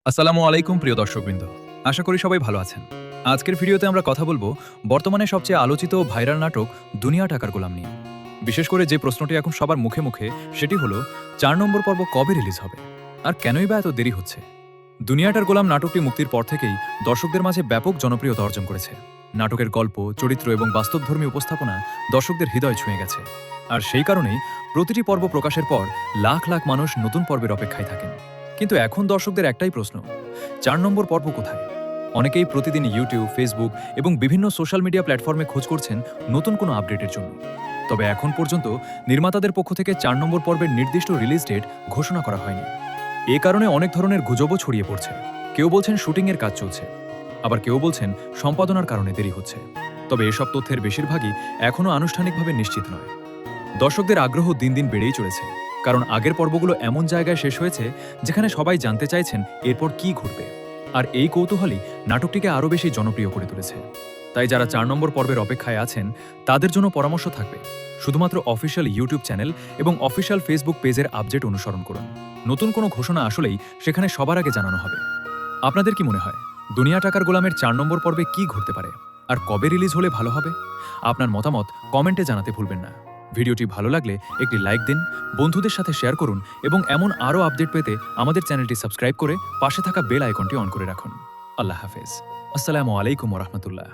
আসসালামু আলাইকুম প্রিয় দর্শকবৃন্দ। আশা করি সবাই ভালো আছেন। আজকের ভিডিওতে আমরা কথা বলবো বর্তমানে সবচেয়ে আলোচিত ও ভাইরাল নাটক দুনিয়া টাকার গোলাম নিয়ে। বিশেষ করে যে প্রশ্নটি এখন সবার মুখে মুখে সেটি হলো ৪ নম্বর পর্ব কবে রিলিজ হবে আর কেনই বা এত দেরি হচ্ছে। দুনিয়াটার গোলাম নাটকটি মুক্তির পর থেকেই দর্শকদের মাঝে ব্যাপক জনপ্রিয়তা অর্জন করেছে। নাটকের গল্প, চরিত্র এবং বাস্তবধর্মী উপস্থাপনা দর্শকদের হৃদয় ছুঁয়ে গেছে। আর সেই কারণেই প্রতিটি পর্ব প্রকাশের পর লাখ লাখ মানুষ নতুন পর্বের অপেক্ষায় থাকেন। কিন্তু এখন দর্শকদের একটাই প্রশ্ন, ৪ নম্বর পর্ব কোথায়? অনেকেই প্রতিদিন ইউটিউব, ফেসবুক এবং বিভিন্ন সোশ্যাল মিডিয়া প্ল্যাটফর্মে খোঁজ করছেন নতুন কোনো আপডেটের জন্য। তবে এখন পর্যন্ত নির্মাতাদের পক্ষ থেকে ৪ নম্বর পর্বের নির্দিষ্ট রিলিজ ডেট ঘোষণা করা হয়নি। এ কারণে অনেক ধরনের গুজবও ছড়িয়ে পড়ছে। কেউ বলছেন শুটিংয়ের কাজ চলছে, আবার কেউ বলছেন সম্পাদনার কারণে দেরি হচ্ছে। তবে এসব তথ্যের বেশিরভাগই এখনও আনুষ্ঠানিকভাবে নিশ্চিত নয়। দর্শকদের আগ্রহ দিন দিন বেড়েই চলেছে, কারণ আগের পর্বগুলো এমন জায়গায় শেষ হয়েছে যেখানে সবাই জানতে চাইছেন এরপর কি ঘটবে। আর এই কৌতূহলই নাটকটিকে আরও বেশি জনপ্রিয় করে তুলেছে। তাই যারা ৪ নম্বর পর্বের অপেক্ষায় আছেন তাদের জন্য পরামর্শ থাকবে, শুধুমাত্র অফিসিয়াল ইউটিউব চ্যানেল এবং অফিসিয়াল ফেসবুক পেজের আপডেট অনুসরণ করুন। নতুন কোনো ঘোষণা আসলেই সেখানে সবার আগে জানানো হবে। আপনাদের কি মনে হয়, দুনিয়া টাকার গোলামের ৪ নম্বর পর্বে কি ঘটতে পারে আর কবে রিলিজ হলে ভালো হবে? আপনার মতামত কমেন্টে জানাতে ভুলবেন না। ভিডিওটি ভালো লাগলে একটি লাইক দিন, বন্ধুদের সাথে শেয়ার করুন এবং এমন আরও আপডেট পেতে আমাদের চ্যানেলটি সাবস্ক্রাইব করে পাশে থাকা বেল আইকনটি অন করে রাখুন। আল্লাহ হাফেজ। আসসালামু আলাইকুম ওয়া রাহমাতুল্লাহ।